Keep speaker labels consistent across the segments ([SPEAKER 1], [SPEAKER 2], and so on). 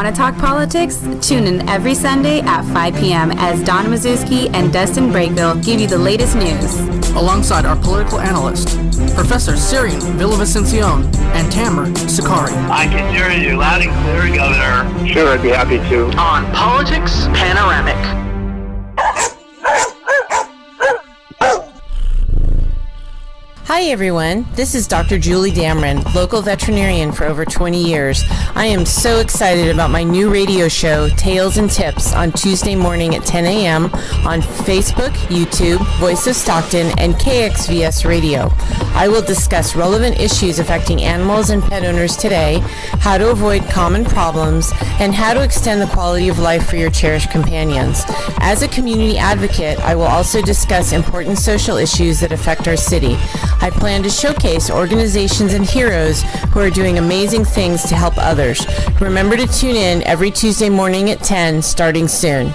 [SPEAKER 1] Want to talk politics? Tune in every Sunday at 5 p.m. as Donna Mazurski and Dustin Brakeville give you the latest news.
[SPEAKER 2] Alongside our political analyst, Professor Sirian Villavicencion and Tamara Sakari.
[SPEAKER 3] I can hear you loud and clear, Governor.
[SPEAKER 4] Sure, I'd be happy to.
[SPEAKER 5] On Politics Panoramic.
[SPEAKER 6] Hi everyone, this is Dr. Julie Dameron, local veterinarian for over 20 years. I am so excited about my new radio show, Tales and Tips, on Tuesday morning at 10 a.m. on Facebook, YouTube, Voice of Stockton, and KXVS Radio. I will discuss relevant issues affecting animals and pet owners today, how to avoid common problems, and how to extend the quality of life for your cherished companions. As a community advocate, I will also discuss important social issues that affect our city. I plan to showcase organizations and heroes who are doing amazing things to help others. Remember to tune in every Tuesday morning at 10, starting soon.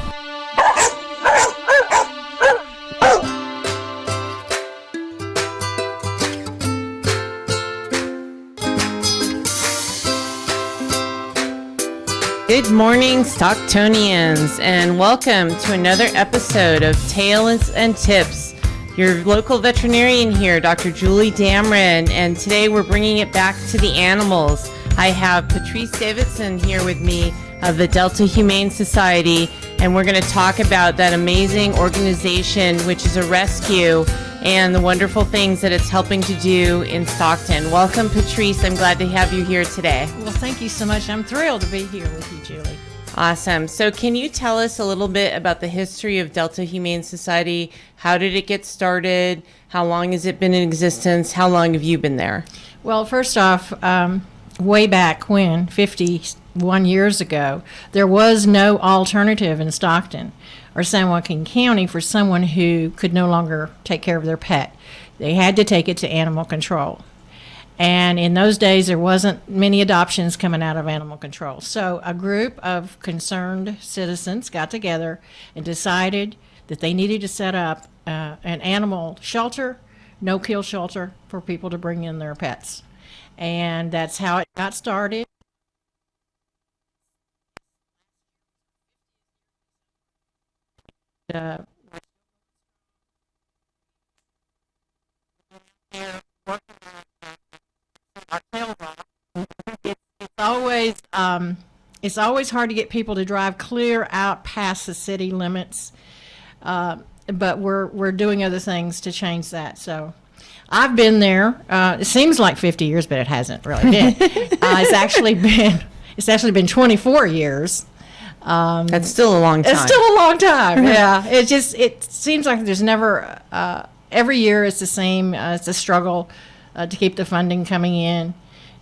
[SPEAKER 6] Good morning, Stocktonians, and welcome to another episode of Tales and Tips. Your local veterinarian here, Dr. Julie Dameron, and today we're bringing it back to the animals. I have Patrice Davidson here with me of the Delta Humane Society, and we're going to talk about that amazing organization, which is a rescue, and the wonderful things that it's helping to do in Stockton. Welcome, Patrice. I'm glad to have you here today.
[SPEAKER 7] Well, thank you so much. I'm thrilled to be here with you, Julie.
[SPEAKER 6] Awesome. So can you tell us a little bit about the history of Delta Humane Society? How did it get started? How long has it been in existence? How long have you been there?
[SPEAKER 7] Well, first off, way back when, 51 years ago, there was no alternative in Stockton or San Joaquin County for someone who could no longer take care of their pet. They had to take it to animal control. And in those days, there wasn't many adoptions coming out of animal control. So a group of concerned citizens got together and decided that they needed to set up an animal shelter, no-kill shelter, for people to bring in their pets. And that's how it got started. It's always hard to get people to drive clear out past the city limits, but we're doing other things to change that. So I've been there. It seems like 50 years, but it hasn't really been. It's actually been 24 years.
[SPEAKER 6] That's still a long time.
[SPEAKER 7] It's still a long time. Yeah. It seems like there's never. Every year it's the same. It's a struggle to keep the funding coming in.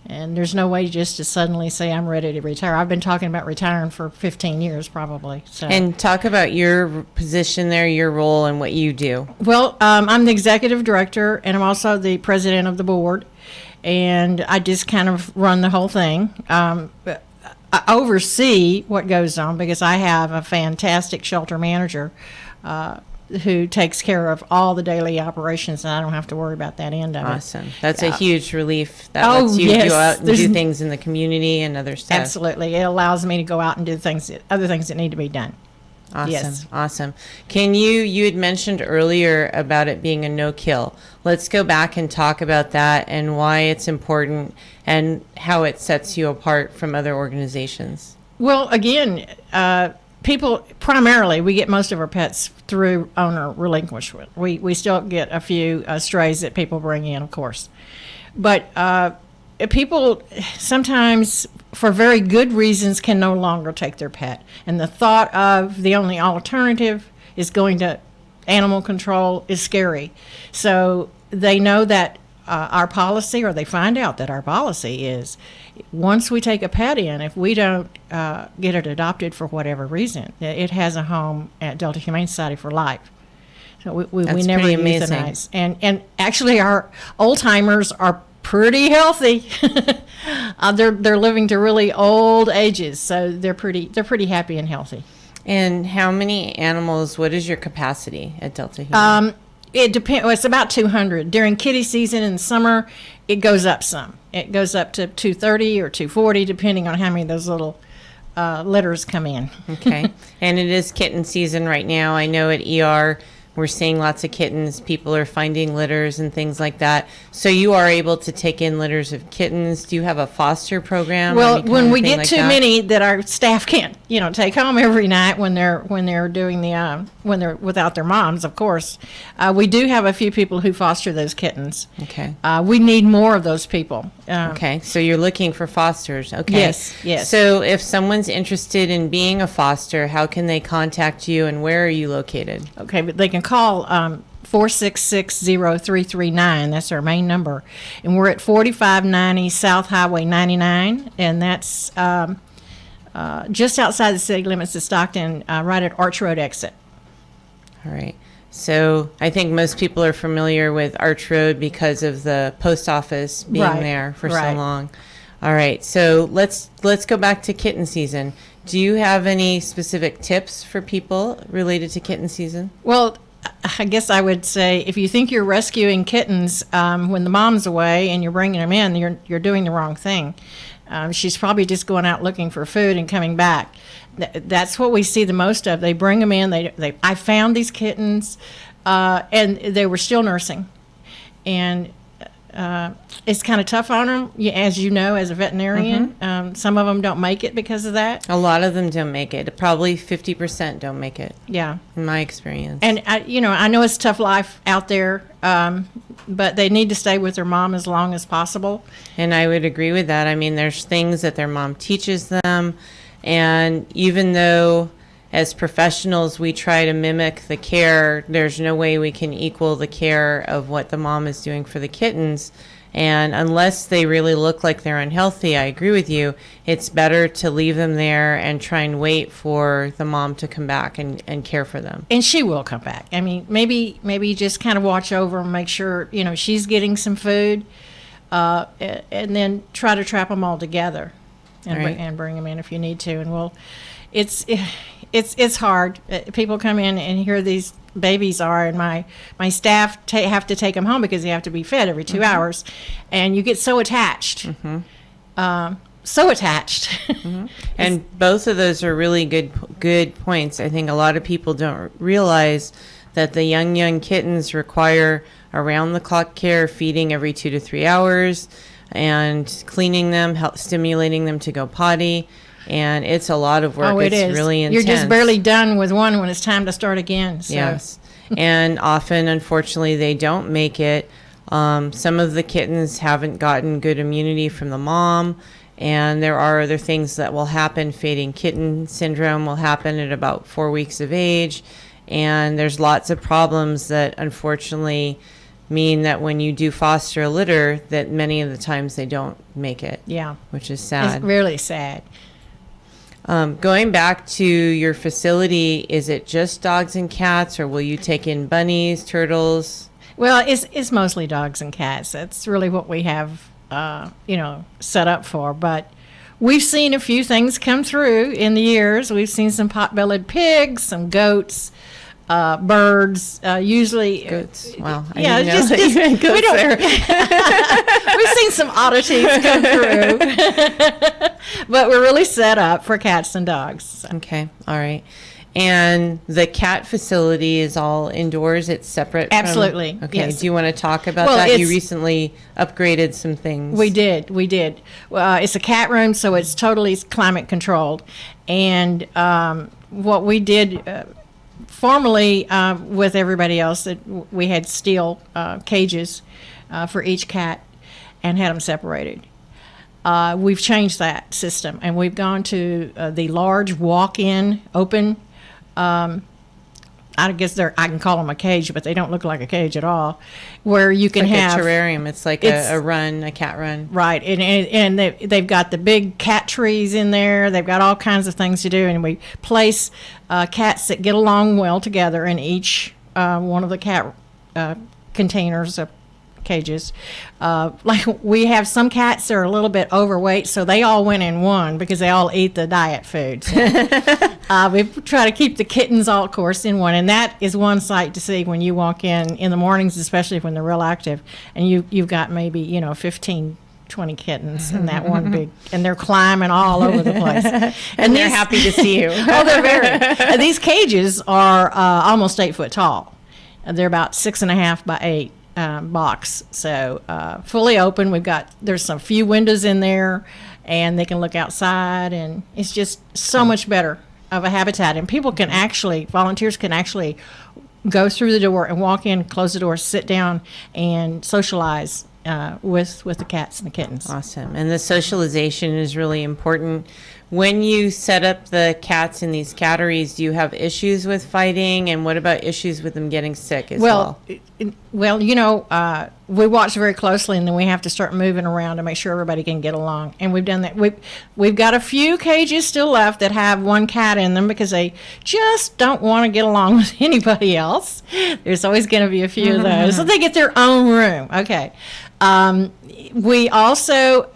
[SPEAKER 7] And there's no way just to suddenly say I'm ready to retire. I've been talking about retiring for 15 years probably. So.
[SPEAKER 6] And talk about your position there, your role, and what you do.
[SPEAKER 7] Well, I'm the executive director, and I'm also the president of the board. And I just kind of run the whole thing. I oversee what goes on because I have a fantastic shelter manager who takes care of all the daily operations, and I don't have to worry about that end of it.
[SPEAKER 6] Awesome. That's a huge relief. That lets you go out and do things in the community and other stuff.
[SPEAKER 7] Absolutely. It allows me to go out and do other things that need to be done.
[SPEAKER 6] Awesome.
[SPEAKER 7] Yes.
[SPEAKER 6] Awesome. You had mentioned earlier about it being a no-kill. Let's go back and talk about that and why it's important and how it sets you apart from other organizations.
[SPEAKER 7] Well, again, people, primarily, we get most of our pets through owner relinquishment. We still get a few strays that people bring in, of course. But people sometimes, for very good reasons, can no longer take their pet. And the thought of the only alternative is going to animal control is scary. So they know that our policy, or they find out that our policy is, once we take a pet in, if we don't get it adopted for whatever reason, it has a home at Delta Humane Society for life. So we never euthanize. And actually, our old timers are pretty healthy. They're living to really old ages, so they're pretty happy and healthy.
[SPEAKER 6] And how many animals? What is your capacity at Delta Humane?
[SPEAKER 7] It depends. Well, it's about 200 during kitty season. In the summer, it goes up some. It goes up to 230 or 240, depending on how many of those little litters come in.
[SPEAKER 6] Okay. And it is kitten season right now. I know at ER we're seeing lots of kittens. People are finding litters and things like that. So you are able to take in litters of kittens. Do you have a foster program?
[SPEAKER 7] Well, when we get too many that our staff can't, take home every night when they're doing when they're without their moms, of course, we do have a few people who foster those kittens.
[SPEAKER 6] Okay.
[SPEAKER 7] We need more of those people.
[SPEAKER 6] Okay, so you're looking for fosters. Okay.
[SPEAKER 7] Yes.
[SPEAKER 6] So if someone's interested in being a foster, how can they contact you, and where are you located?
[SPEAKER 7] Okay, but they can call 466-0339. That's our main number. And we're at 4590 South Highway 99, and that's just outside the city limits of Stockton, right at Arch Road exit.
[SPEAKER 6] All right. So I think most people are familiar with Arch Road because of the post office being there for so long. All right. So let's go back to kitten season. Do you have any specific tips for people related to kitten season?
[SPEAKER 7] Well, I guess I would say if you think you're rescuing kittens when the mom's away and you're bringing them in, you're doing the wrong thing. She's probably just going out looking for food and coming back. That's what we see the most of. They bring them in. I found these kittens, and they were still nursing, and it's kind of tough on them, as you know, as a veterinarian. Some of them don't make it because of that.
[SPEAKER 6] A lot of them don't make it. Probably 50% don't make it.
[SPEAKER 7] Yeah,
[SPEAKER 6] in my experience.
[SPEAKER 7] And I know it's a tough life out there, but they need to stay with their mom as long as possible.
[SPEAKER 6] And I would agree with that. I mean, there's things that their mom teaches them, and even though as professionals we try to mimic the care, there's no way we can equal the care of what the mom is doing for the kittens. And unless they really look like they're unhealthy, I agree with you, it's better to leave them there and try and wait for the mom to come back and care for them.
[SPEAKER 7] And she will come back. I mean, maybe just kind of watch over and make sure, she's getting some food, and then try to trap them all together and bring them in if you need to. And it's hard. People come in and hear these babies are, and my staff have to take them home because they have to be fed every 2 hours, and you get so attached. So attached.
[SPEAKER 6] And both of those are really good points. I think a lot of people don't realize that the young kittens require around-the-clock care, feeding every 2 to 3 hours, and cleaning them, stimulating them to go potty. And it's a lot of work.
[SPEAKER 7] Oh,
[SPEAKER 6] it's really intense.
[SPEAKER 7] You're just barely done with one when it's time to start again. So.
[SPEAKER 6] Yes. And often, unfortunately, they don't make it. Some of the kittens haven't gotten good immunity from the mom. And there are other things that will happen. Fading kitten syndrome will happen at about 4 weeks of age. And there's lots of problems that, unfortunately, mean that when you do foster a litter, that many of the times they don't make it.
[SPEAKER 7] Yeah.
[SPEAKER 6] Which is sad.
[SPEAKER 7] It's really sad.
[SPEAKER 6] Going back to your facility, is it just dogs and cats, or will you take in bunnies, turtles?
[SPEAKER 7] Well, it's mostly dogs and cats. That's really what we have, set up for. But we've seen a few things come through in the years. We've seen some pot-bellied pigs, some goats, birds, usually
[SPEAKER 6] goats. Wow, I
[SPEAKER 7] yeah,
[SPEAKER 6] didn't know that you had goats there.
[SPEAKER 7] We've seen some oddities come through, but we're really set up for cats and dogs. So.
[SPEAKER 6] Okay, all right. And the cat facility is all indoors. It's separate.
[SPEAKER 7] Absolutely.
[SPEAKER 6] Okay.
[SPEAKER 7] Yes.
[SPEAKER 6] Do you want to talk about that? You recently upgraded some things.
[SPEAKER 7] We did. It's a cat room, so it's totally climate controlled. And what we did. Formerly, with everybody else, that we had steel cages for each cat and had them separated. We've changed that system, and we've gone to the large walk-in open. I guess I can call them a cage, but they don't look like a cage at all. Where you can have
[SPEAKER 6] a terrarium. It's like a cat run.
[SPEAKER 7] Right, and they've got the big cat trees in there. They've got all kinds of things to do, and we place cats that get along well together in each one of the cat containers. Cages. Like we have some cats that are a little bit overweight, so they all went in one because they all eat the diet food. So, we try to keep the kittens all, of course, in one, and that is one sight to see when you walk in the mornings, especially when they're real active, and you've got maybe 15 20 kittens in that one big, and they're climbing all over the place.
[SPEAKER 6] And they're happy to see you.
[SPEAKER 7] Oh, they're very. These cages are almost 8 foot tall. They're about 6.5 by 8 box. So fully open. There's some few windows in there, and they can look outside, and it's just so much better of a habitat. And volunteers can actually go through the door and walk in, close the door, sit down, and socialize with the cats and the kittens.
[SPEAKER 6] Awesome. And the socialization is really important. When you set up the cats in these catteries, do you have issues with fighting? And what about issues with them getting sick as well?
[SPEAKER 7] Well, we watch very closely, and then we have to start moving around to make sure everybody can get along. And we've done that. We've got a few cages still left that have one cat in them because they just don't want to get along with anybody else. There's always going to be a few of those. So they get their own room. Okay. We also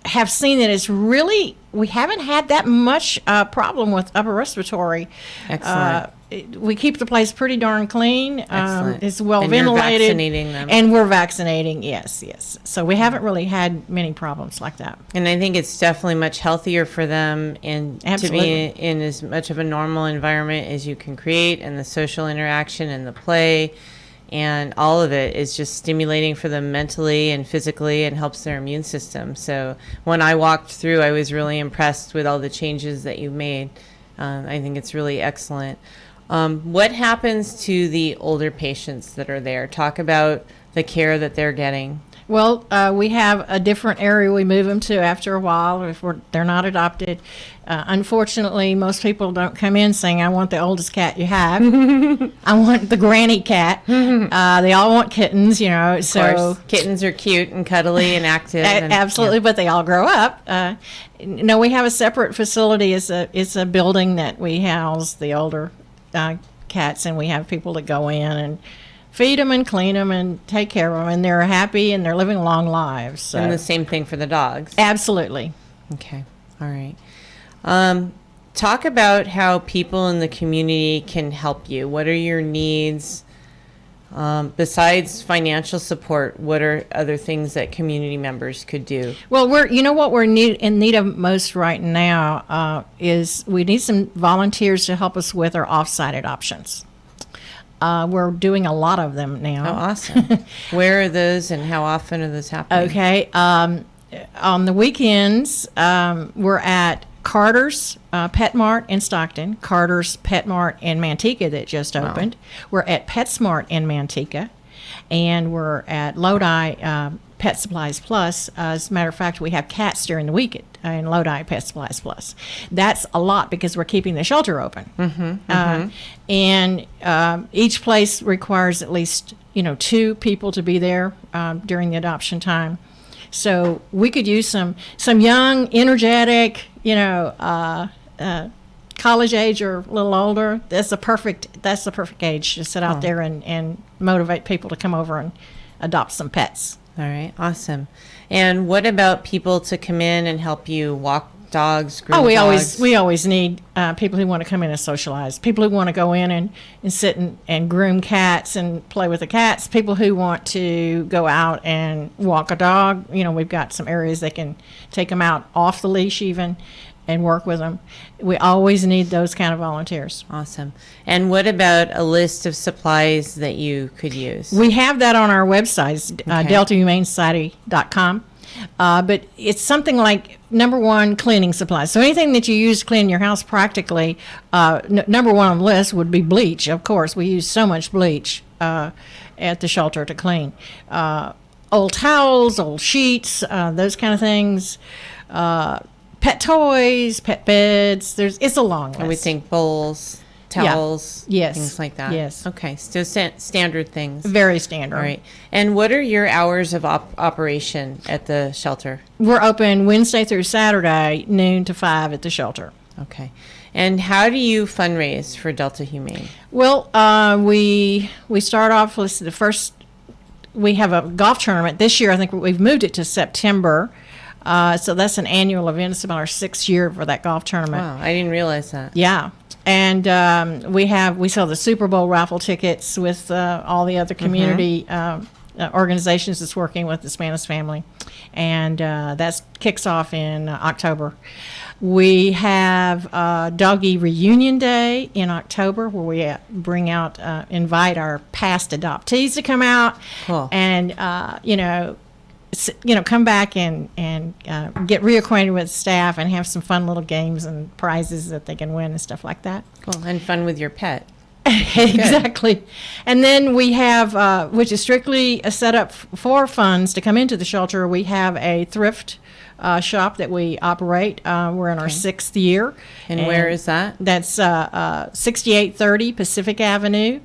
[SPEAKER 7] have seen that we haven't had that much problem with upper respiratory.
[SPEAKER 6] Excellent.
[SPEAKER 7] We keep the place pretty darn clean.
[SPEAKER 6] Excellent.
[SPEAKER 7] It's well
[SPEAKER 6] and
[SPEAKER 7] ventilated.
[SPEAKER 6] You're vaccinating them.
[SPEAKER 7] And we're vaccinating, yes. So we haven't really had many problems like that.
[SPEAKER 6] And I think it's definitely much healthier for them and to be in as much of a normal environment as you can create, and the social interaction and the play. And all of it is just stimulating for them mentally and physically, and helps their immune system. So when I walked through, I was really impressed with all the changes that you've made. I think it's really excellent. What happens to the older patients that are there? Talk about the care that they're getting.
[SPEAKER 7] Well, we have a different area we move them to after a while if they're not adopted. Unfortunately, most people don't come in saying, I want the oldest cat you have. I want the granny cat. They all want kittens,
[SPEAKER 6] Of course. Kittens are cute and cuddly and active.
[SPEAKER 7] Absolutely, but they all grow up. No, we have a separate facility. It's a building that we house the older cats, and we have people that go in and feed them and clean them and take care of them, and they're happy and they're living long lives. So.
[SPEAKER 6] And the same thing for the dogs.
[SPEAKER 7] Absolutely.
[SPEAKER 6] Okay. All right. Talk about how people in the community can help you. What are your needs? Besides financial support, what are other things that community members could do?
[SPEAKER 7] Well, we're in need of most right now is we need some volunteers to help us with our off-site adoptions. We're doing a lot of them now.
[SPEAKER 6] Oh, awesome. Where are those and how often are those happening?
[SPEAKER 7] Okay. On the weekends, we're at Carter's Pet Mart in Stockton, Carter's Pet Mart in Manteca that just opened. We're at PetSmart in Manteca, and we're at Lodi Pet Supplies Plus. As a matter of fact, we have cats during the week in Lodi Pet Supplies Plus. That's a lot because we're keeping the shelter open. And each place requires at least 2 people to be there during the adoption time. So we could use some young, energetic, college age or a little older. That's the perfect age to sit out there and motivate people to come over and adopt some pets.
[SPEAKER 6] All right, awesome. And what about people to come in and help you walk dogs, groom dogs?
[SPEAKER 7] We always need people who want to come in and socialize, people who want to go in and sit and groom cats and play with the cats, people who want to go out and walk a dog. We've got some areas they can take them out off the leash even and work with them. We always need those kind of volunteers.
[SPEAKER 6] Awesome. And what about a list of supplies that you could use?
[SPEAKER 7] We have that on our website, deltahumanesociety.com. But it's something like, number one, cleaning supplies. So anything that you use to clean your house practically, number one on the list would be bleach, of course. We use so much bleach at the shelter to clean. Old towels, old sheets, those kind of things. Pet toys, pet beds. It's a long list.
[SPEAKER 6] And we think bowls, towels, things like that.
[SPEAKER 7] Yes.
[SPEAKER 6] Okay, so standard things.
[SPEAKER 7] Very standard.
[SPEAKER 6] All right. And what are your hours of operation at the shelter?
[SPEAKER 7] We're open Wednesday through Saturday, noon to 5 at the shelter.
[SPEAKER 6] Okay. And how do you fundraise for Delta Humane?
[SPEAKER 7] Well, we start off with we have a golf tournament. This year, I think we've moved it to September. So that's an annual event. It's about our 6th year for that golf tournament.
[SPEAKER 6] Wow, I didn't realize that.
[SPEAKER 7] Yeah. And we sell the Super Bowl raffle tickets with all the other community organizations that's working with the Spanish family, and that kicks off in October. We have Doggy Reunion Day in October, where we invite our past adoptees to come out and come back and get reacquainted with staff and have some fun little games and prizes that they can win and stuff like that.
[SPEAKER 6] Cool. And fun with your pet.
[SPEAKER 7] Exactly. And then we have, which is strictly a setup for funds to come into the shelter, we have a thrift shop that we operate. We're in our 6th year.
[SPEAKER 6] And where is that?
[SPEAKER 7] That's 6830 Pacific Avenue,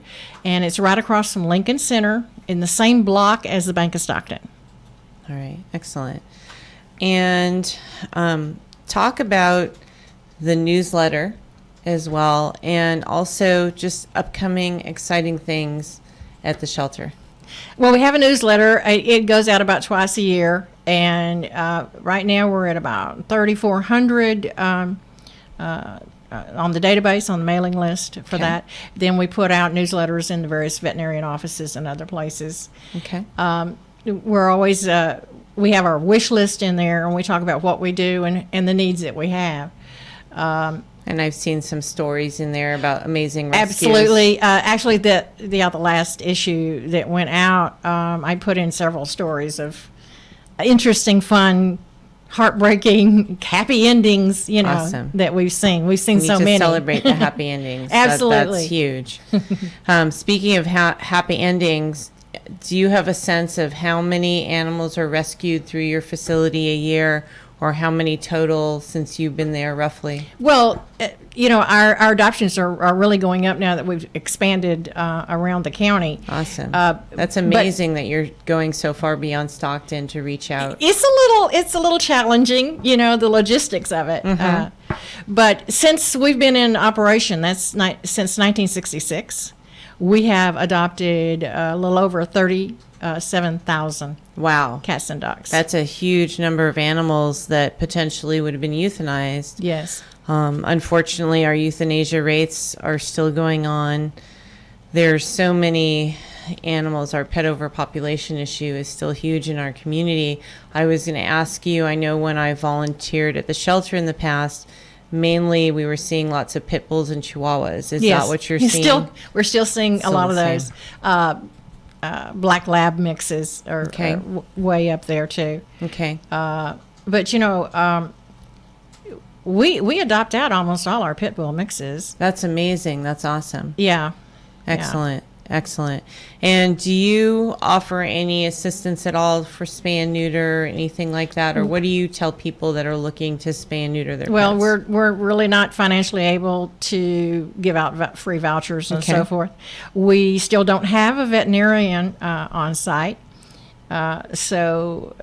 [SPEAKER 7] and it's right across from Lincoln Center in the same block as the Bank of Stockton.
[SPEAKER 6] All right, excellent. And talk about the newsletter as well, and also just upcoming exciting things at the shelter.
[SPEAKER 7] Well, we have a newsletter. It goes out about twice a year, and right now we're at about 3,400 on the database, on the mailing list for that. Then we put out newsletters in the various veterinarian offices and other places.
[SPEAKER 6] Okay.
[SPEAKER 7] We're always, we have our wish list in there, and we talk about what we do and the needs that we have.
[SPEAKER 6] And I've seen some stories in there about amazing rescues.
[SPEAKER 7] Absolutely. Actually, the last issue that went out, I put in several stories of interesting, fun, heartbreaking, happy endings,
[SPEAKER 6] Awesome.
[SPEAKER 7] that we've seen. We've seen
[SPEAKER 6] We
[SPEAKER 7] so
[SPEAKER 6] need to
[SPEAKER 7] many.
[SPEAKER 6] celebrate the happy endings.
[SPEAKER 7] Absolutely.
[SPEAKER 6] That's huge. Speaking of happy endings, do you have a sense of how many animals are rescued through your facility a year, or how many total since you've been there roughly?
[SPEAKER 7] Well, our adoptions are really going up now that we've expanded around the county.
[SPEAKER 6] Awesome. That's amazing that you're going so far beyond Stockton to reach out.
[SPEAKER 7] It's a little challenging, the logistics of it.
[SPEAKER 6] Mm-hmm.
[SPEAKER 7] But since we've been in operation, since 1966, we have adopted a little over 37,000
[SPEAKER 6] Wow.
[SPEAKER 7] cats and dogs.
[SPEAKER 6] That's a huge number of animals that potentially would have been euthanized.
[SPEAKER 7] Yes.
[SPEAKER 6] Unfortunately, our euthanasia rates are still going on. There's so many animals. Our pet overpopulation issue is still huge in our community. I was going to ask you, I know when I volunteered at the shelter in the past, mainly we were seeing lots of pit bulls and chihuahuas. Is that what you're seeing?
[SPEAKER 7] We're still seeing a lot of those. Black lab mixes are way up there too.
[SPEAKER 6] Okay.
[SPEAKER 7] But we adopt out almost all our pit bull mixes.
[SPEAKER 6] That's amazing. That's awesome.
[SPEAKER 7] Yeah.
[SPEAKER 6] Excellent. Excellent. And do you offer any assistance at all for spay and neuter, anything like that? Or what do you tell people that are looking to spay and neuter their
[SPEAKER 7] Well,
[SPEAKER 6] pets?
[SPEAKER 7] we're really not financially able to give out free vouchers and so forth. We still don't have a veterinarian on site. So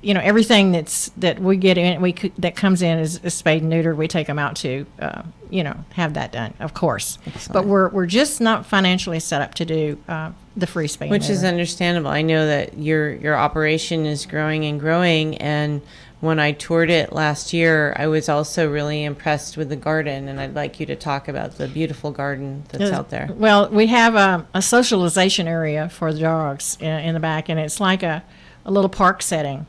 [SPEAKER 7] everything that we get in, that comes in is spayed and neutered. We take them out to, have that done, of course.
[SPEAKER 6] Excellent.
[SPEAKER 7] But we're just not financially set up to do the free spay and
[SPEAKER 6] Which
[SPEAKER 7] neuter.
[SPEAKER 6] is understandable. I know that your operation is growing and growing, and when I toured it last year, I was also really impressed with the garden, and I'd like you to talk about the beautiful garden that's out there.
[SPEAKER 7] Well, we have a socialization area for the dogs in the back, and it's like a little park setting.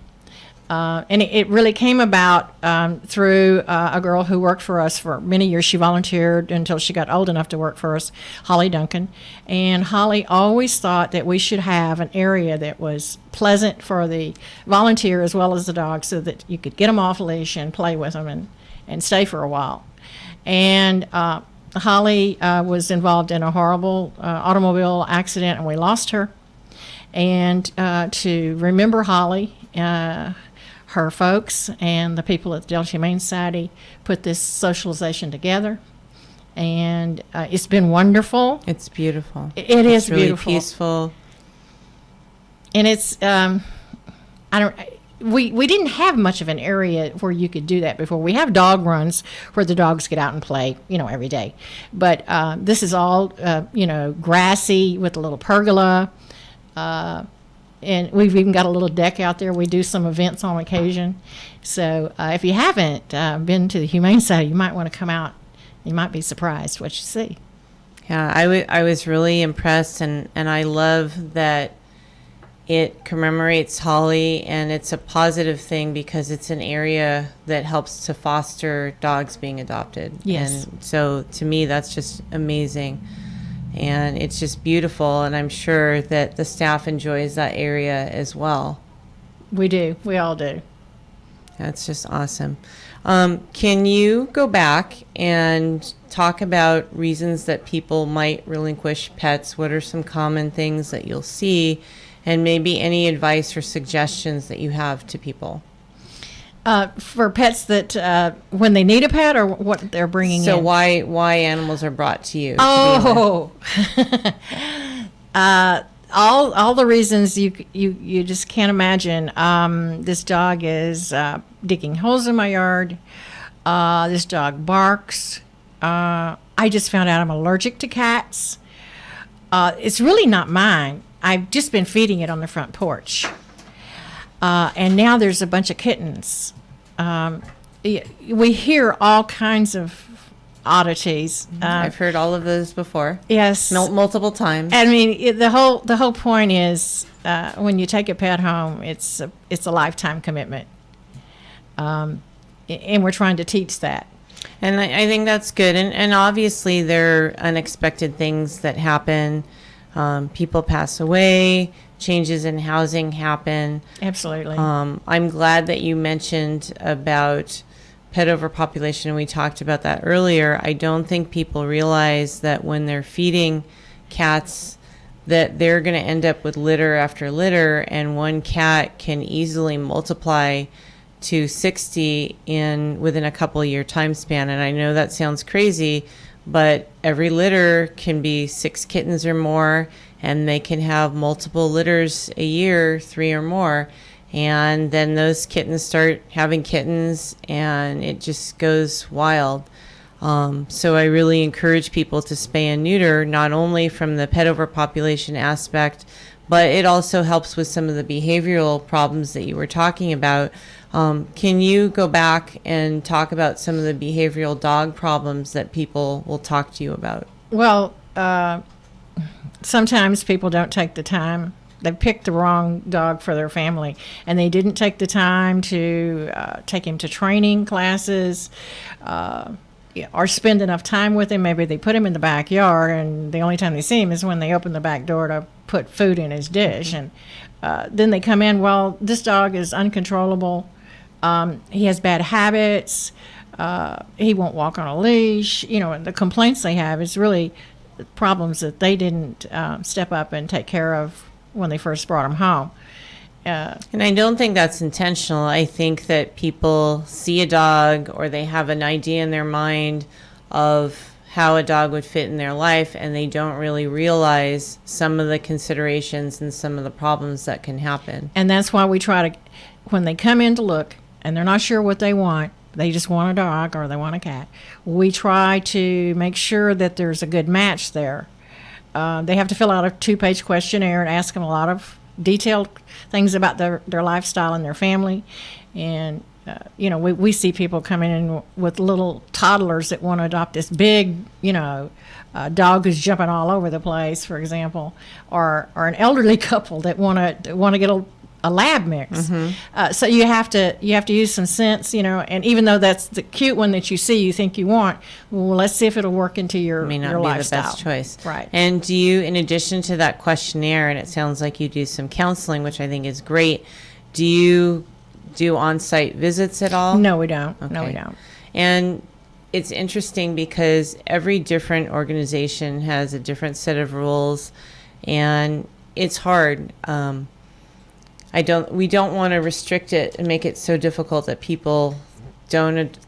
[SPEAKER 7] And it really came about through a girl who worked for us for many years. She volunteered until she got old enough to work for us, Holly Duncan. And Holly always thought that we should have an area that was pleasant for the volunteer as well as the dog, so that you could get them off leash and play with them and stay for a while. And Holly was involved in a horrible automobile accident, and we lost her. And to remember Holly, her folks and the people at the Delta Humane Society put this socialization together, and it's been wonderful.
[SPEAKER 6] It's beautiful.
[SPEAKER 7] It is
[SPEAKER 6] really
[SPEAKER 7] beautiful,
[SPEAKER 6] peaceful,
[SPEAKER 7] and it's we didn't have much of an area where you could do that before. We have dog runs where the dogs get out and play, every day, but this is all grassy with a little pergola. And we've even got a little deck out there. We do some events on occasion. So if you haven't been to the Humane Society, you might want to come out. You might be surprised what you see.
[SPEAKER 6] Yeah, I was really impressed, and I love that it commemorates Holly, and it's a positive thing because it's an area that helps to foster dogs being adopted.
[SPEAKER 7] Yes.
[SPEAKER 6] And so to me, that's just amazing. And it's just beautiful, and I'm sure that the staff enjoys that area as well.
[SPEAKER 7] We do. We all do.
[SPEAKER 6] That's just awesome. Can you go back and talk about reasons that people might relinquish pets? What are some common things that you'll see? And maybe any advice or suggestions that you have to people?
[SPEAKER 7] For pets that when they need a pet, or what they're bringing in.
[SPEAKER 6] So why animals are brought to you?
[SPEAKER 7] Oh, all the reasons you just can't imagine. This dog is digging holes in my yard. This dog barks. I just found out I'm allergic to cats. It's really not mine. I've just been feeding it on the front porch. And now there's a bunch of kittens. We hear all kinds of oddities.
[SPEAKER 6] I've heard all of those before.
[SPEAKER 7] Yes,
[SPEAKER 6] Multiple times.
[SPEAKER 7] I mean, the whole point is when you take a pet home, it's a lifetime commitment, and we're trying to teach that.
[SPEAKER 6] And I think that's good. And obviously there are unexpected things that happen. People pass away, changes in housing happen.
[SPEAKER 7] Absolutely.
[SPEAKER 6] I'm glad that you mentioned about pet overpopulation. We talked about that earlier. I don't think people realize that when they're feeding cats that they're going to end up with litter after litter, and one cat can easily multiply to 60 within a couple year time span. And I know that sounds crazy, but every litter can be 6 kittens or more, and they can have multiple litters a year, 3 or more. And then those kittens start having kittens, and it just goes wild. So I really encourage people to spay and neuter, not only from the pet overpopulation aspect, but it also helps with some of the behavioral problems that you were talking about. Can you go back and talk about some of the behavioral dog problems that people will talk to you about?
[SPEAKER 7] Well, sometimes people don't take the time. They picked the wrong dog for their family, and they didn't take the time to take him to training classes or spend enough time with him. Maybe they put him in the backyard, and the only time they see him is when they open the back door to put food in his dish. And then they come in, well, this dog is uncontrollable. He has bad habits. He won't walk on a leash. You know, the complaints they have is really problems that they didn't step up and take care of when they first brought him home.
[SPEAKER 6] And I don't think that's intentional. I think that people see a dog, or they have an idea in their mind of how a dog would fit in their life, and they don't really realize some of the considerations and some of the problems that can happen.
[SPEAKER 7] And that's why we try to, when they come in to look and they're not sure what they want, they just want a dog or they want a cat, we try to make sure that there's a good match there. They have to fill out a 2-page questionnaire and ask them a lot of detailed things about their lifestyle and their family. And we see people coming in with little toddlers that want to adopt this big, dog who's jumping all over the place, for example, or an elderly couple that want to get a lab mix. Mm-hmm. So you have to use some sense, and even though that's the cute one that you think you want, well, let's see if it'll work into your lifestyle.
[SPEAKER 6] May not be the best choice.
[SPEAKER 7] Right.
[SPEAKER 6] And do you, in addition to that questionnaire, and it sounds like you do some counseling, which I think is great, do you do on-site visits at all?
[SPEAKER 7] No, we don't.
[SPEAKER 6] Okay.
[SPEAKER 7] No, we don't.
[SPEAKER 6] And it's interesting because every different organization has a different set of rules, and it's hard. We don't want to restrict it and make it so difficult that people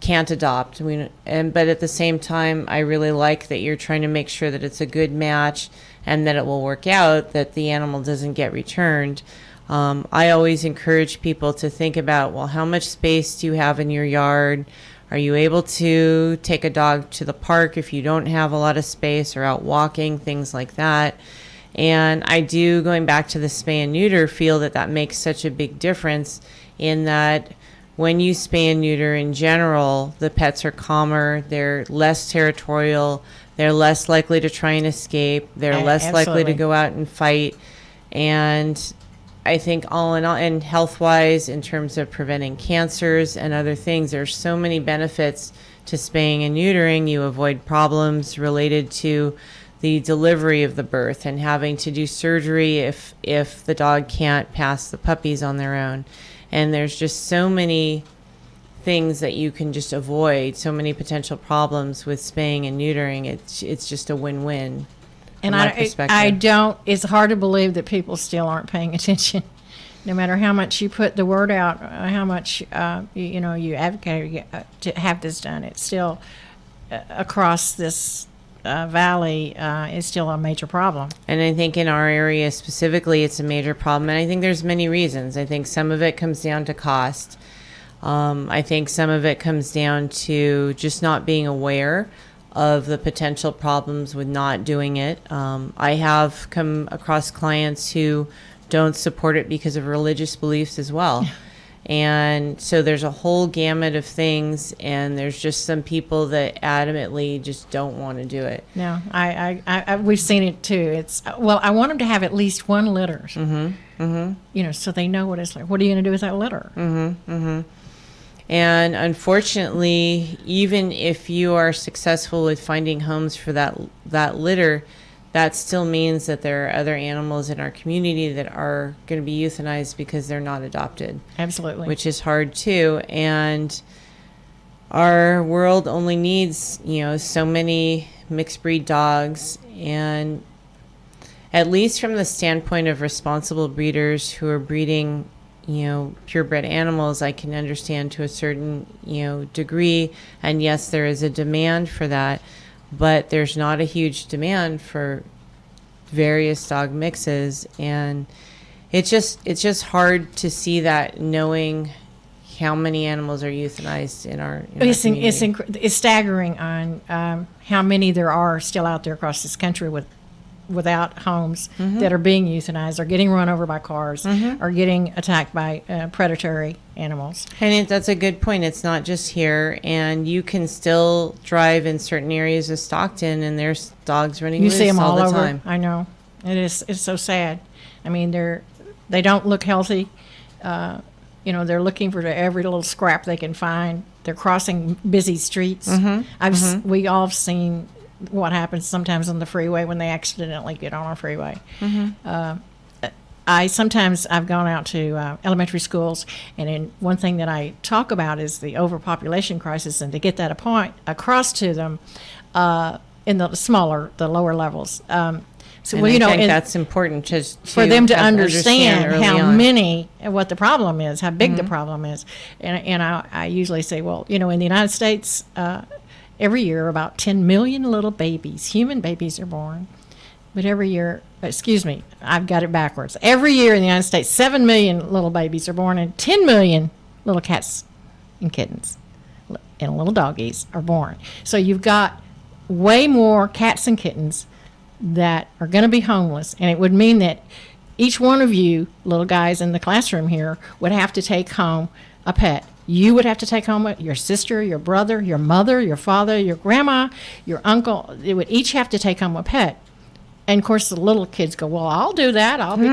[SPEAKER 6] can't adopt. But at the same time, I really like that you're trying to make sure that it's a good match and that it will work out, that the animal doesn't get returned. I always encourage people to think about, well, how much space do you have in your yard? Are you able to take a dog to the park if you don't have a lot of space, or out walking, things like that? And I do, going back to the spay and neuter, feel that makes such a big difference in that when you spay and neuter in general, the pets are calmer, they're less territorial, they're less likely to try and escape, they're less likely to go out and fight. And I think all in all, and health-wise, in terms of preventing cancers and other things, there's so many benefits to spaying and neutering. You avoid problems related to the delivery of the birth and having to do surgery if the dog can't pass the puppies on their own. And there's just so many things that you can just avoid, so many potential problems with spaying and neutering. It's just a win-win.
[SPEAKER 7] And
[SPEAKER 6] from my perspective.
[SPEAKER 7] I don't, it's hard to believe that people still aren't paying attention. No matter how much you put the word out, how much, you advocate to have this done, it's still, across this valley, is still a major problem.
[SPEAKER 6] And I think in our area specifically, it's a major problem. And I think there's many reasons. I think some of it comes down to cost. I think some of it comes down to just not being aware of the potential problems with not doing it. I have come across clients who don't support it because of religious beliefs as well. And so there's a whole gamut of things, and there's just some people that adamantly just don't want to do it.
[SPEAKER 7] No, I we've seen it too. It's, well, I want them to have at least one litter. So they know what it's like. What are you going to do with that litter?
[SPEAKER 6] And unfortunately, even if you are successful with finding homes for that litter, that still means that there are other animals in our community that are going to be euthanized because they're not adopted.
[SPEAKER 7] Absolutely.
[SPEAKER 6] Which is hard too. And our world only needs, so many mixed breed dogs. And at least from the standpoint of responsible breeders who are breeding purebred animals, I can understand to a certain, degree. And yes, there is a demand for that, but there's not a huge demand for various dog mixes. And it's just hard to see that, knowing how many animals are euthanized in our community.
[SPEAKER 7] It's staggering on how many there are still out there across this country without homes that are being euthanized, or getting run over by cars, or getting attacked by predatory animals.
[SPEAKER 6] And that's a good point. It's not just here, and you can still drive in certain areas of Stockton, and there's dogs running loose
[SPEAKER 7] You see them all
[SPEAKER 6] the
[SPEAKER 7] over.
[SPEAKER 6] time.
[SPEAKER 7] I know. It's so sad. I mean, they don't look healthy. They're looking for every little scrap they can find. They're crossing busy streets. We all have seen what happens sometimes on the freeway when they accidentally get on our freeway. I've gone out to elementary schools, and one thing that I talk about is the overpopulation crisis, and to get that across to them in the lower levels.
[SPEAKER 6] I think that's important for
[SPEAKER 7] them to understand what the problem is, how big the problem is. And I usually say, well, in the United States, every year, about 10 million little babies, human babies, are born. But every year, I've got it backwards. Every year in the United States, 7 million little babies are born, and 10 million little cats and kittens and little doggies are born. So you've got way more cats and kittens that are going to be homeless. And it would mean that each one of you little guys in the classroom here would have to take home a pet. You would have to take home your sister, your brother, your mother, your father, your grandma, your uncle. They would each have to take home a pet. And, of course, the little kids go, well, I'll do that. I'll be,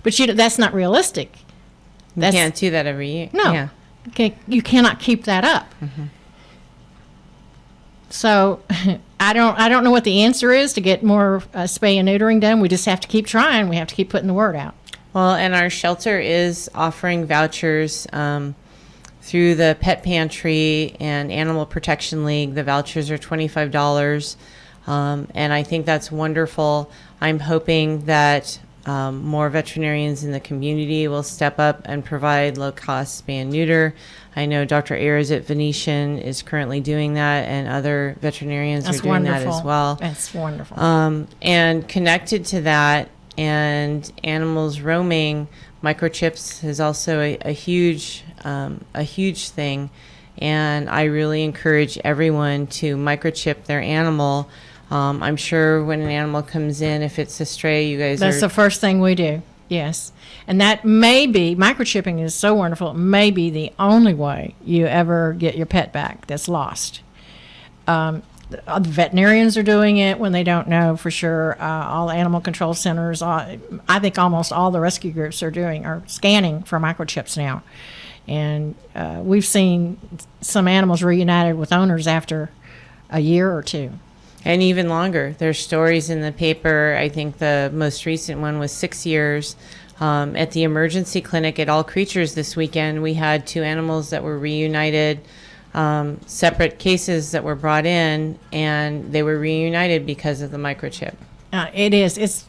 [SPEAKER 7] But that's not realistic.
[SPEAKER 6] You can't do that every year.
[SPEAKER 7] No.
[SPEAKER 6] Yeah.
[SPEAKER 7] You cannot keep that up. So I don't know what the answer is to get more spay and neutering done. We just have to keep trying. We have to keep putting the word out.
[SPEAKER 6] Well, and our shelter is offering vouchers through the Pet Pantry and Animal Protection League. The vouchers are $25, and I think that's wonderful. I'm hoping that more veterinarians in the community will step up and provide low-cost spay and neuter. I know Dr. Ayers at Venetian is currently doing that, and other veterinarians are doing that as well.
[SPEAKER 7] That's wonderful.
[SPEAKER 6] And connected to that, and animals roaming, microchips is also a huge thing, and I really encourage everyone to microchip their animal. I'm sure when an animal comes in, if it's a stray, that's
[SPEAKER 7] the first thing we do. Yes, and that may be, microchipping is so wonderful. It may be the only way you ever get your pet back that's lost. the veterinarians are doing it when they don't know for sure. All the animal control centers, I think almost all the rescue groups are scanning for microchips now. And we've seen some animals reunited with owners after a year or two.
[SPEAKER 6] And even longer. There's stories in the paper. I think the most recent one was 6 years. At the emergency clinic at All Creatures this weekend, we had 2 animals that were reunited, separate cases that were brought in, and they were reunited because of the microchip.
[SPEAKER 7] It is. It's,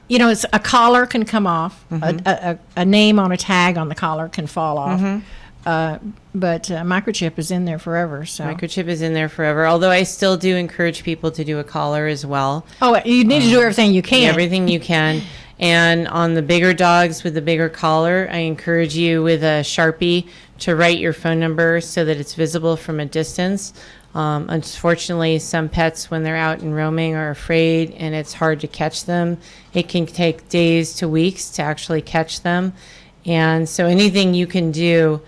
[SPEAKER 7] it's a collar can come off. A name on a tag on the collar can fall off. But microchip is in there forever. So
[SPEAKER 6] Microchip is in there forever, although I still do encourage people to do a collar as well.
[SPEAKER 7] Oh, you need to do everything you can.
[SPEAKER 6] Everything you can. And on the bigger dogs with the bigger collar, I encourage you with a Sharpie to write your phone number so that it's visible from a distance. Unfortunately, some pets, when they're out and roaming, are afraid and it's hard to catch them. It can take days to weeks to actually catch them. And so anything you can do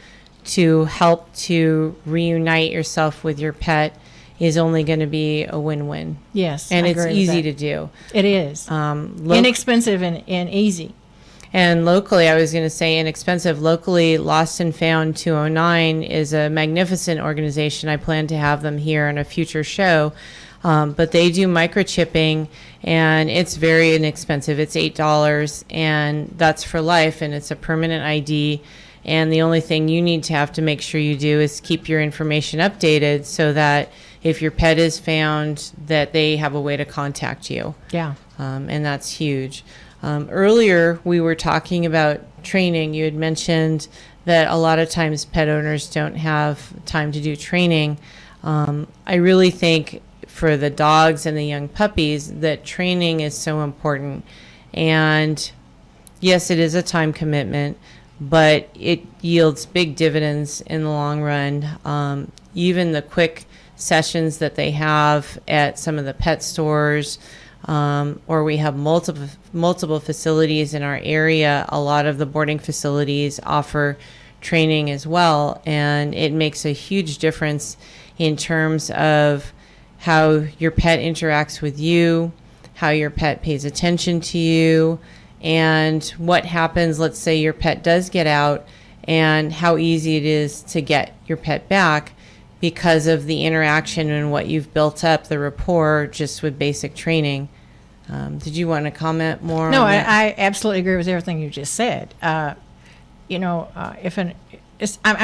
[SPEAKER 6] to help to reunite yourself with your pet is only going to be a win-win.
[SPEAKER 7] Yes,
[SPEAKER 6] and
[SPEAKER 7] I
[SPEAKER 6] it's
[SPEAKER 7] agree with
[SPEAKER 6] easy
[SPEAKER 7] that.
[SPEAKER 6] to do.
[SPEAKER 7] It is inexpensive and easy.
[SPEAKER 6] And locally, I was going to say inexpensive. Locally, Lost and Found 209 is a magnificent organization. I plan to have them here on a future show. But they do microchipping, and it's very inexpensive. It's $8, and that's for life, and it's a permanent ID. And the only thing you need to have to make sure you do is keep your information updated so that if your pet is found, that they have a way to contact you.
[SPEAKER 7] Yeah.
[SPEAKER 6] And that's huge. Earlier, we were talking about training. You had mentioned that a lot of times pet owners don't have time to do training. I really think for the dogs and the young puppies that training is so important. And yes, it is a time commitment, but it yields big dividends in the long run. Even the quick sessions that they have at some of the pet stores, or we have multiple facilities in our area. A lot of the boarding facilities offer training as well, and it makes a huge difference in terms of how your pet interacts with you, how your pet pays attention to you, and what happens, let's say your pet does get out, and how easy it is to get your pet back because of the interaction and what you've built up, the rapport, just with basic training. Did you want to comment more?
[SPEAKER 7] No,
[SPEAKER 6] on that?
[SPEAKER 7] I absolutely agree with everything you just said. I'm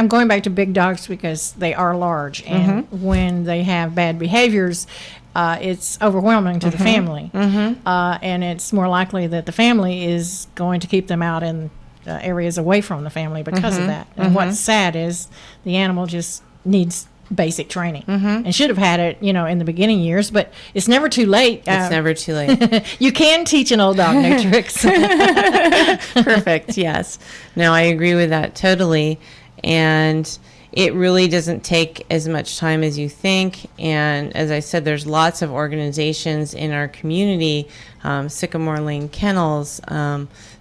[SPEAKER 7] going back to big dogs because they are large, and when they have bad behaviors, it's overwhelming to the family, and it's more likely that the family is going to keep them out in areas away from the family because of that. And what's sad is the animal just needs basic training and should have had it, in the beginning years, but it's never too late.
[SPEAKER 6] It's never too late.
[SPEAKER 7] You can teach an old dog new tricks.
[SPEAKER 6] Perfect. Yes. No, I agree with that totally. And it really doesn't take as much time as you think. And as I said, there's lots of organizations in our community, Sycamore Lane Kennels,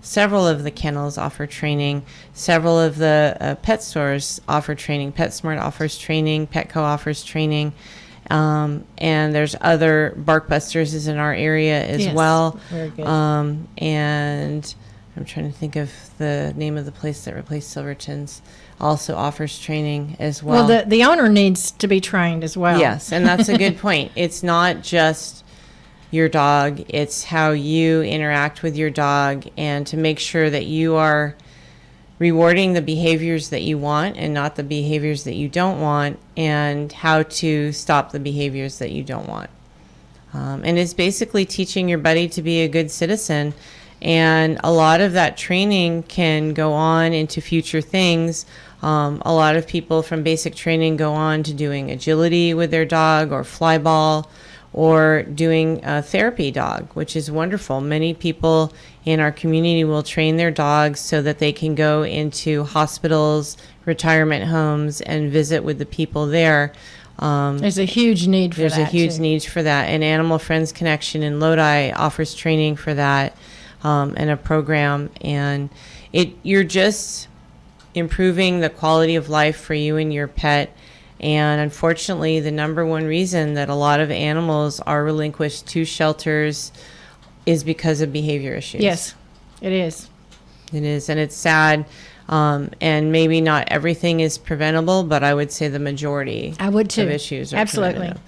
[SPEAKER 6] several of the kennels offer training. Several of the pet stores offer training. PetSmart offers training. Petco offers training. And there's other Barkbusters is in our area as well.
[SPEAKER 7] Very good.
[SPEAKER 6] And I'm trying to think of the name of the place that replaced Silverton's. Also offers training as well.
[SPEAKER 7] Well, the owner needs to be trained as well.
[SPEAKER 6] Yes, and that's a good point. It's not just your dog, it's how you interact with your dog, and to make sure that you are rewarding the behaviors that you want and not the behaviors that you don't want, and how to stop the behaviors that you don't want. And it's basically teaching your buddy to be a good citizen. And a lot of that training can go on into future things. A lot of people from basic training go on to doing agility with their dog, or fly ball, or doing a therapy dog, which is wonderful. Many people in our community will train their dogs so that they can go into hospitals, retirement homes, and visit with the people there.
[SPEAKER 7] There's a huge need for that.
[SPEAKER 6] There's a huge need for that. And Animal Friends Connection in Lodi offers training for that. And a program, and you're just improving the quality of life for you and your pet, And unfortunately, the number one reason that a lot of animals are relinquished to shelters is because of behavior issues.
[SPEAKER 7] Yes, it is.
[SPEAKER 6] It is, and it's sad. And maybe not everything is preventable, but I would say the majority
[SPEAKER 7] I would too.
[SPEAKER 6] of issues are
[SPEAKER 7] Absolutely.
[SPEAKER 6] preventable.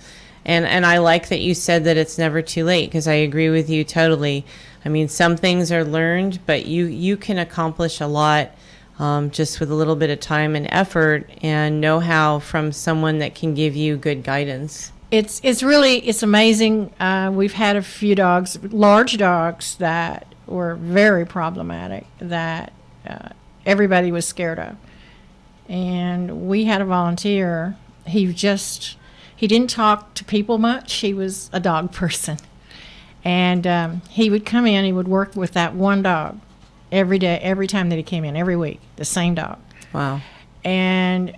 [SPEAKER 6] And I like that you said that it's never too late, because I agree with you totally. I mean, some things are learned, but you can accomplish a lot just with a little bit of time and effort and know-how from someone that can give you good guidance.
[SPEAKER 7] It's amazing. We've had a few dogs, large dogs, that were very problematic, that everybody was scared of. And we had a volunteer. He didn't talk to people much. He was a dog person. And he would come in, he would work with that one dog every day, every time that he came in, every week, the same dog.
[SPEAKER 6] Wow.
[SPEAKER 7] And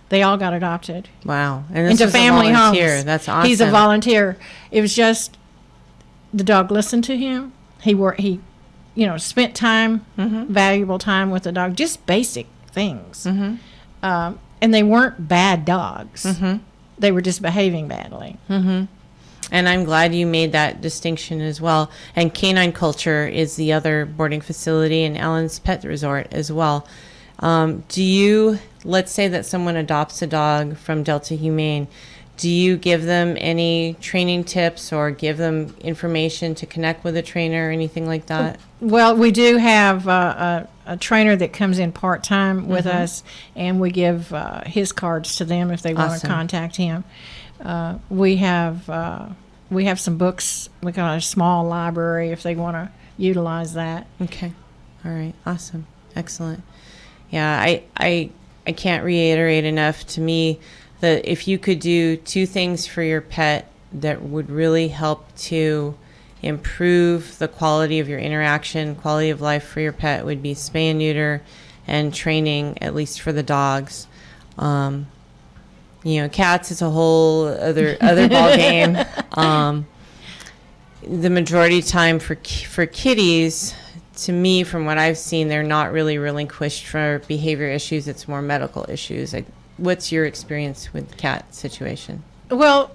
[SPEAKER 7] they all got adopted.
[SPEAKER 6] Wow. And this
[SPEAKER 7] into
[SPEAKER 6] was
[SPEAKER 7] family
[SPEAKER 6] a volunteer.
[SPEAKER 7] homes.
[SPEAKER 6] That's awesome.
[SPEAKER 7] He's a volunteer. It was just the dog listened to him. He spent time, valuable time with the dog, just basic things. And they weren't bad dogs. They were just behaving badly.
[SPEAKER 6] And I'm glad you made that distinction as well. And Canine Culture is the other boarding facility, and Ellen's Pet Resort as well. Let's say that someone adopts a dog from Delta Humane, do you give them any training tips or give them information to connect with a trainer or anything like that?
[SPEAKER 7] Well, we do have a trainer that comes in part-time with us, and we give his cards to them if they want to contact him. We have some books. We got a small library if they want to utilize that.
[SPEAKER 6] Okay. All right. Awesome. Excellent. Yeah, I can't reiterate enough, to me, that if you could do two things for your pet that would really help to improve the quality of your interaction, quality of life for your pet, would be spay and neuter and training, at least for the dogs. Cats is a whole other ball game. The majority of time for kitties, to me, from what I've seen, they're not really relinquished for behavior issues. It's more medical issues. What's your experience with the cat situation?
[SPEAKER 7] Well,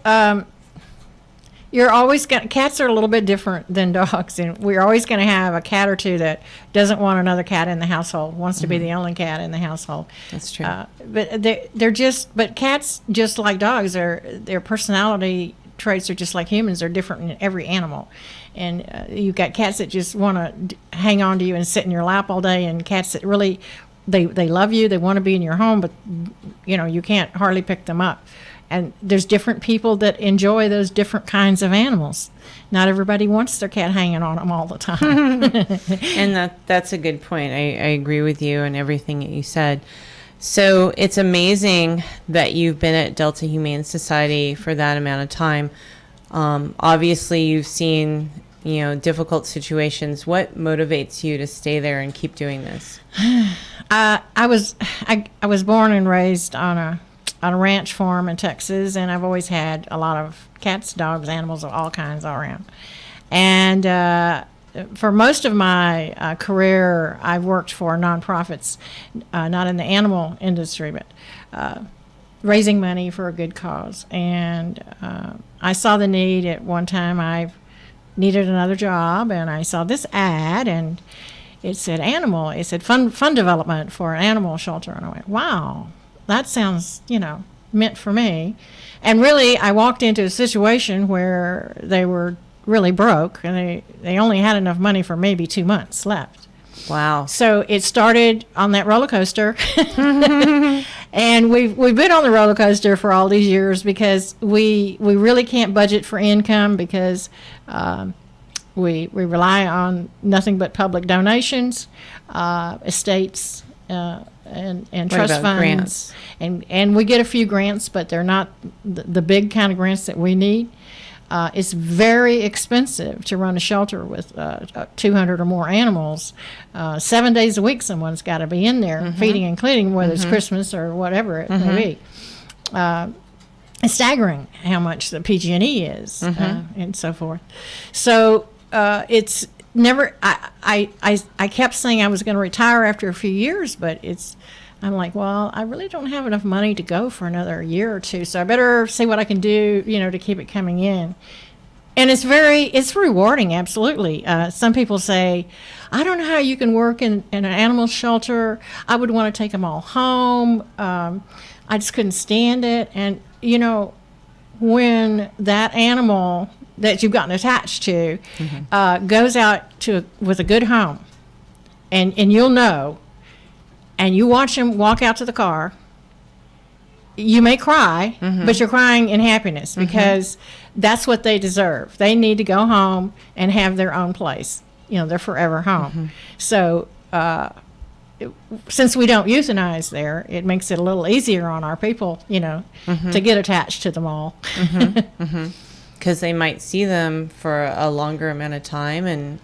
[SPEAKER 7] cats are a little bit different than dogs, and we're always going to have a cat or two that doesn't want another cat in the household, wants to be the only cat in the household.
[SPEAKER 6] That's true.
[SPEAKER 7] But cats, just like dogs, their personality traits are just like humans. They're different in every animal. And you've got cats that just want to hang on to you and sit in your lap all day, and cats that really, they love you, they want to be in your home, but you can't hardly pick them up. And there's different people that enjoy those different kinds of animals. Not everybody wants their cat hanging on them all the time.
[SPEAKER 6] And that's a good point. I agree with you and everything that you said. So it's amazing that you've been at Delta Humane Society for that amount of time. Obviously, you've seen difficult situations. What motivates you to stay there and keep doing this?
[SPEAKER 7] I was born and raised on a ranch farm in Texas, and I've always had a lot of cats, dogs, animals of all kinds all around. And for most of my career, I've worked for nonprofits, not in the animal industry, but raising money for a good cause. And I saw the need at one time. I needed another job, and I saw this ad, and it said fund development for an animal shelter. And I went, wow, that sounds, meant for me. And really, I walked into a situation where they were really broke, and they only had enough money for maybe 2 months left.
[SPEAKER 6] Wow.
[SPEAKER 7] So it started on that roller coaster. And we've been on the roller coaster for all these years because we really can't budget for income because we rely on nothing but public donations, estates, and trust funds.
[SPEAKER 6] Grants?
[SPEAKER 7] And we get a few grants, but they're not the big kind of grants that we need. It's very expensive to run a shelter with 200 or more animals. 7 days a week, someone's got to be in there feeding and cleaning, whether it's Christmas or whatever it may be. It's staggering how much the PG&E is and so forth. So it's never. I kept saying I was going to retire after a few years, but I'm like, well, I really don't have enough money to go for another year or two, so I better see what I can do, to keep it coming in. And it's rewarding, absolutely. Some people say, I don't know how you can work in an animal shelter. I would want to take them all home. I just couldn't stand it. And, when that animal that you've gotten attached to goes out with a good home, and you'll know, and you watch him walk out to the car, you may cry, but you're crying in happiness because that's what they deserve. They need to go home and have their own place, their forever home. So since we don't euthanize there, it makes it a little easier on our people, to get attached to them all.
[SPEAKER 6] Because they might see them for a longer amount of time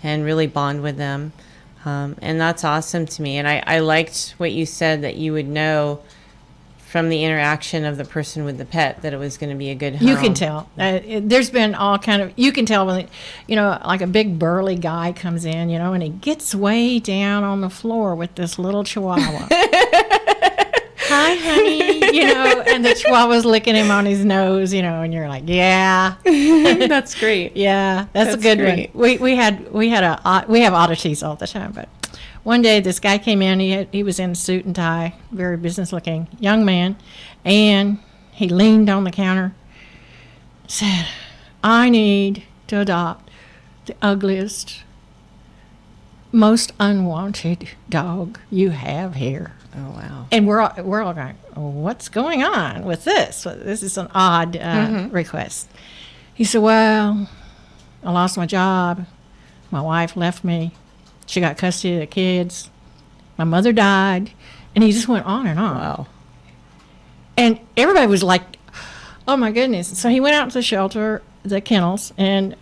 [SPEAKER 6] and really bond with them. And that's awesome to me. And I liked what you said, that you would know from the interaction of the person with the pet that it was going to be a good home.
[SPEAKER 7] You can tell. There's been all kind of, you can tell when, like a big burly guy comes in, and he gets way down on the floor with this little chihuahua. Hi, honey, and the chihuahua's licking him on his nose, and you're like, yeah.
[SPEAKER 6] That's great.
[SPEAKER 7] Yeah, that's a good
[SPEAKER 6] great.
[SPEAKER 7] one. We have oddities all the time, but one day this guy came in, he was in a suit and tie, very business looking young man, and he leaned on the counter, said, I need to adopt the ugliest, most unwanted dog you have here.
[SPEAKER 6] Oh, wow.
[SPEAKER 7] And we're all going, what's going on with this? This is an odd request. He said, well, I lost my job. My wife left me. She got custody of the kids. My mother died. And he just went on and on.
[SPEAKER 6] Wow.
[SPEAKER 7] And everybody was like, oh, my goodness. So he went out to the shelter, the kennels, and,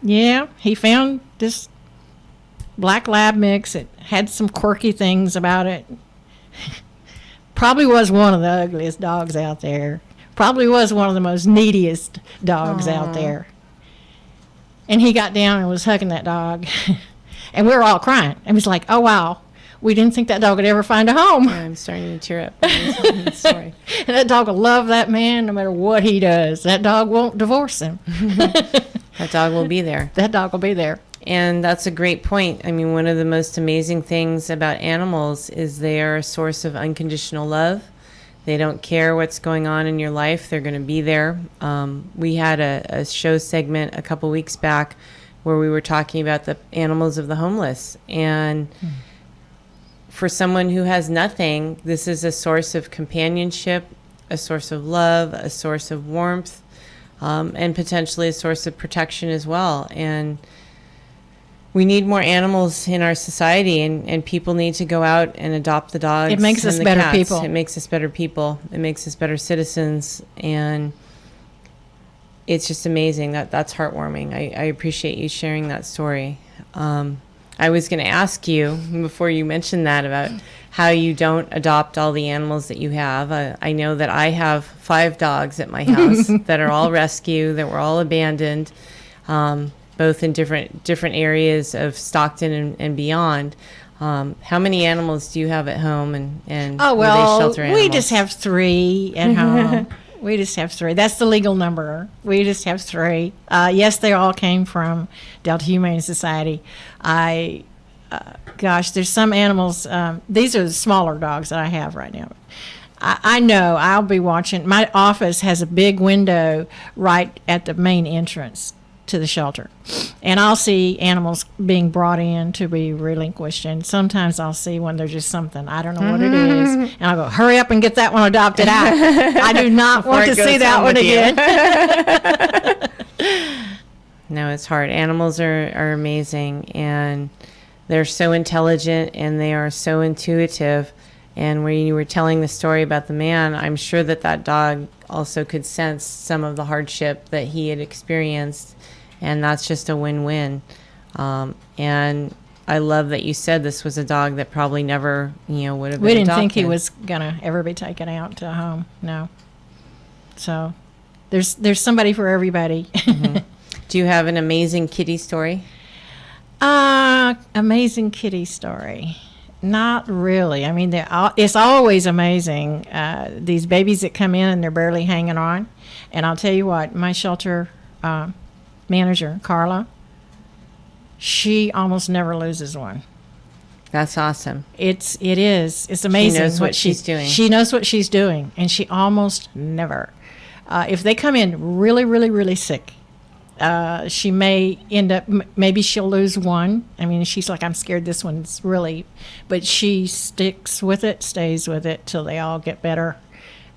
[SPEAKER 7] he found this black lab mix. It had some quirky things about it. Probably was one of the ugliest dogs out there. Probably was one of the most neediest dogs out there. And he got down and was hugging that dog. And we were all crying. And was like, oh, wow. We didn't think that dog would ever find a home.
[SPEAKER 6] Yeah, I'm starting to tear up. That story.
[SPEAKER 7] And that dog will love that man no matter what he does. That dog won't divorce him.
[SPEAKER 6] That dog will be there.
[SPEAKER 7] That dog will be there.
[SPEAKER 6] And that's a great point. I mean, one of the most amazing things about animals is they are a source of unconditional love. They don't care what's going on in your life. They're going to be there. We had a show segment a couple weeks back where we were talking about the animals of the homeless. And for someone who has nothing, this is a source of companionship, a source of love, a source of warmth, and potentially a source of protection as well. And we need more animals in our society, and people need to go out and adopt the dogs.
[SPEAKER 7] It makes us
[SPEAKER 6] and the
[SPEAKER 7] better
[SPEAKER 6] cats.
[SPEAKER 7] people.
[SPEAKER 6] It makes us better people. It makes us better citizens. And it's just amazing. That's heartwarming. I appreciate you sharing that story. I was going to ask you before you mentioned that about how you don't adopt all the animals that you have. I know that I have 5 dogs at my house that are all rescue, that were all abandoned, both in different areas of Stockton and beyond. How many animals do you have at home, and
[SPEAKER 7] Oh,
[SPEAKER 6] were
[SPEAKER 7] well,
[SPEAKER 6] they shelter animals?
[SPEAKER 7] we just have 3 at home. We just have 3. That's the legal number. We just have 3. Yes, they all came from Delta Humane Society. There's some animals. These are the smaller dogs that I have right now. I know I'll be watching. My office has a big window right at the main entrance to the shelter, and I'll see animals being brought in to be relinquished, and sometimes I'll see when there's just something, I don't know what it is, and I'll go, hurry up and get that one adopted out. I do not want to see that one again.
[SPEAKER 6] No, it's hard. Animals are amazing, and they're so intelligent, and they are so intuitive. And when you were telling the story about the man, I'm sure that dog also could sense some of the hardship that he had experienced, and that's just a win-win. And I love that you said this was a dog that probably never, would have been adopted.
[SPEAKER 7] We didn't think he was gonna ever be taken out to a home. No. So there's somebody for everybody.
[SPEAKER 6] Do you have an amazing kitty story?
[SPEAKER 7] Amazing kitty story. Not really. I mean, it's always amazing. These babies that come in and they're barely hanging on. And I'll tell you what, my shelter manager, Carla, she almost never loses one.
[SPEAKER 6] That's awesome.
[SPEAKER 7] It is. It's amazing.
[SPEAKER 6] She knows what she's doing.
[SPEAKER 7] She knows what she's doing, and she almost never. If they come in really, really, really sick, she may end up, maybe she'll lose one. I mean, she's like, I'm scared this one's really, but she sticks with it, stays with it till they all get better,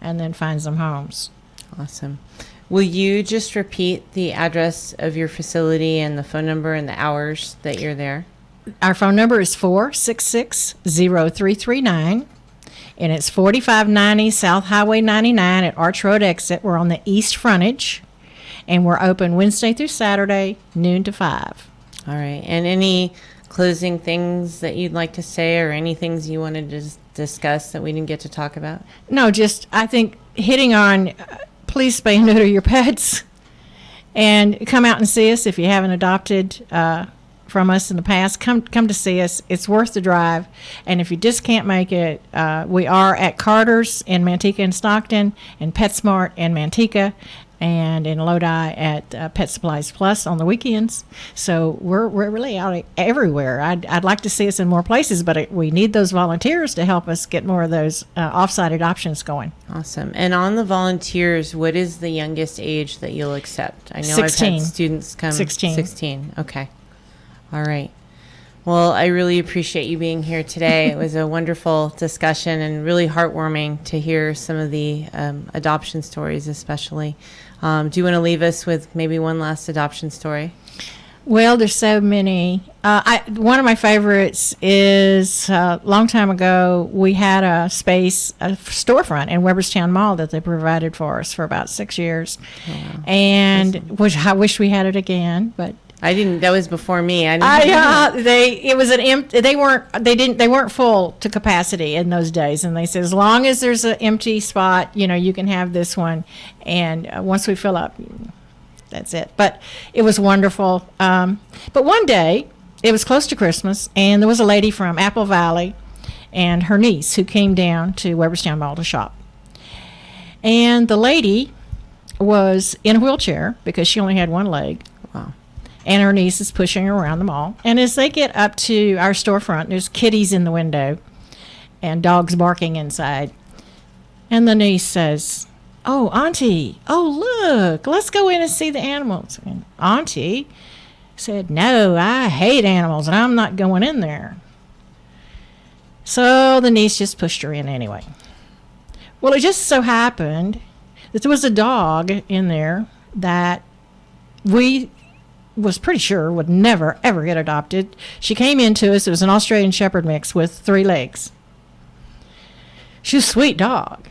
[SPEAKER 7] and then finds them homes.
[SPEAKER 6] Awesome. Will you just repeat the address of your facility and the phone number and the hours that you're there?
[SPEAKER 7] Our phone number is 466-0339, and it's 4590 South Highway 99 at Arch Road exit. We're on the east frontage, and we're open Wednesday through Saturday, noon to 5.
[SPEAKER 6] All right. And any closing things that you'd like to say, or any things you wanted to discuss that we didn't get to talk about?
[SPEAKER 7] No, just I think hitting on please spay and neuter your pets, and come out and see us if you haven't adopted from us in the past. Come to see us. It's worth the drive. And if you just can't make it, we are at Carter's in Manteca and Stockton, and PetSmart in Manteca, and in Lodi at Pet Supplies Plus on the weekends. So we're really out everywhere. I'd like to see us in more places, but we need those volunteers to help us get more of those off-site adoptions going.
[SPEAKER 6] Awesome. And on the volunteers, what is the youngest age that you'll accept? I know
[SPEAKER 7] 16.
[SPEAKER 6] I've had students come.
[SPEAKER 7] 16.
[SPEAKER 6] 16. Okay. All right. Well, I really appreciate you being here today. It was a wonderful discussion and really heartwarming to hear some of the adoption stories, especially. Do you want to leave us with maybe one last adoption story?
[SPEAKER 7] Well, there's so many. One of my favorites is a long time ago, we had a storefront in Weberstown Mall that they provided for us for about 6 years. Oh, wow. And which I wish we had it again, but
[SPEAKER 6] I didn't. That was before me. They weren't full to capacity in those days, and they said as long as there's an empty spot, you can have this one, and once we fill up, that's it. But it was wonderful. But one day, it was close to Christmas, and there was a lady from Apple Valley and her niece who came down to Weberstown Mall to shop, and the lady was in a wheelchair because she only had one leg. Wow.
[SPEAKER 7] And her niece is pushing her around the mall. And as they get up to our storefront, there's kitties in the window and dogs barking inside. And the niece says, "Oh, Auntie, look, let's go in and see the animals." And Auntie said, "No, I hate animals, and I'm not going in there." So the niece just pushed her in anyway. Well, it just so happened that there was a dog in there that we was pretty sure would never, ever get adopted. She came into us. It was an Australian Shepherd mix with 3 legs. She was a sweet dog.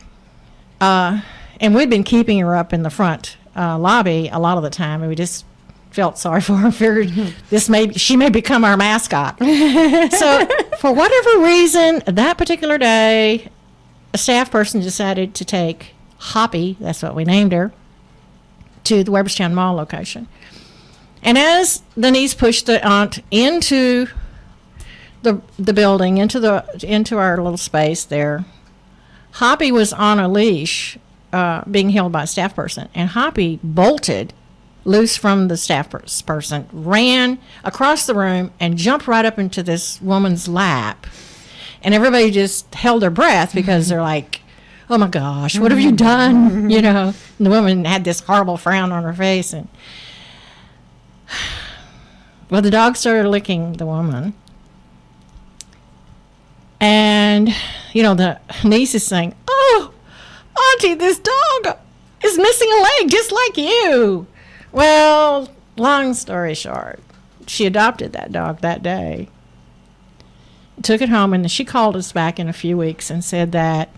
[SPEAKER 7] And we'd been keeping her up in the front lobby a lot of the time, and we just felt sorry for her. Figured she may become our mascot. So for whatever reason, that particular day, a staff person decided to take Hoppy, that's what we named her, to the Weberstown Mall location. And as the niece pushed the aunt into the building, into our little space there, Hoppy was on a leash being held by a staff person. And Hoppy bolted loose from the staff person, ran across the room, and jumped right up into this woman's lap. And everybody just held their breath because they're like, "Oh my gosh, what have you done?" And the woman had this horrible frown on her face. And well, the dog started licking the woman. And, the niece is saying, "Oh, Auntie, this dog is missing a leg just like you." Well, long story short, she adopted that dog that day, took it home, and she called us back in a few weeks and said that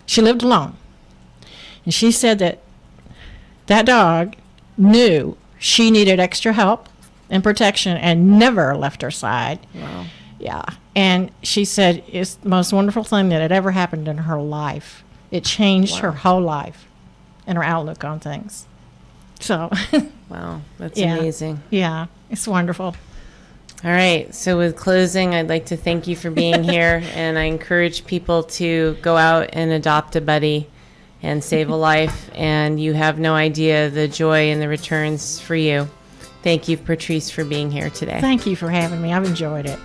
[SPEAKER 7] she lived alone. And she said that dog knew she needed extra help and protection and never left her side.
[SPEAKER 6] Wow.
[SPEAKER 7] Yeah. And she said it's the most wonderful thing that had ever happened in her life. It changed her whole life and her outlook on things. So.
[SPEAKER 6] Wow. That's amazing.
[SPEAKER 7] Yeah. It's wonderful.
[SPEAKER 6] All right. So with closing, I'd like to thank you for being here, and I encourage people to go out and adopt a buddy and save a life, and you have no idea the joy and the returns for you. Thank you, Patrice, for being here today.
[SPEAKER 7] Thank you for having me. I've enjoyed it.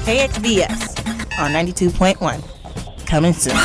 [SPEAKER 4] KXVS on 92.1. Coming soon.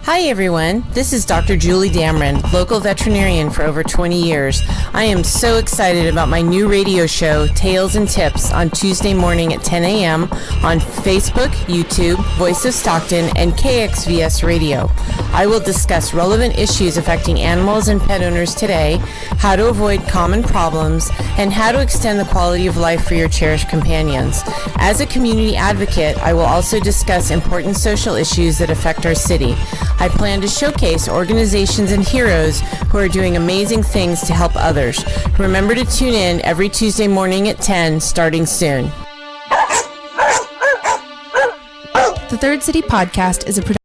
[SPEAKER 6] Hi everyone, this is Dr. Julie Dameron, local veterinarian for over 20 years. I am so excited about my new radio show, Tales and Tips, on Tuesday morning at 10 a.m. on Facebook, YouTube, Voice of Stockton, and KXVS Radio. I will discuss relevant issues affecting animals and pet owners today, how to avoid common problems, and how to extend the quality of life for your cherished companions. As a community advocate, I will also discuss important social issues that affect our city. I plan to showcase organizations and heroes who are doing amazing things to help others. Remember to tune in every Tuesday morning at 10, starting soon.
[SPEAKER 8] The Third City Podcast is a production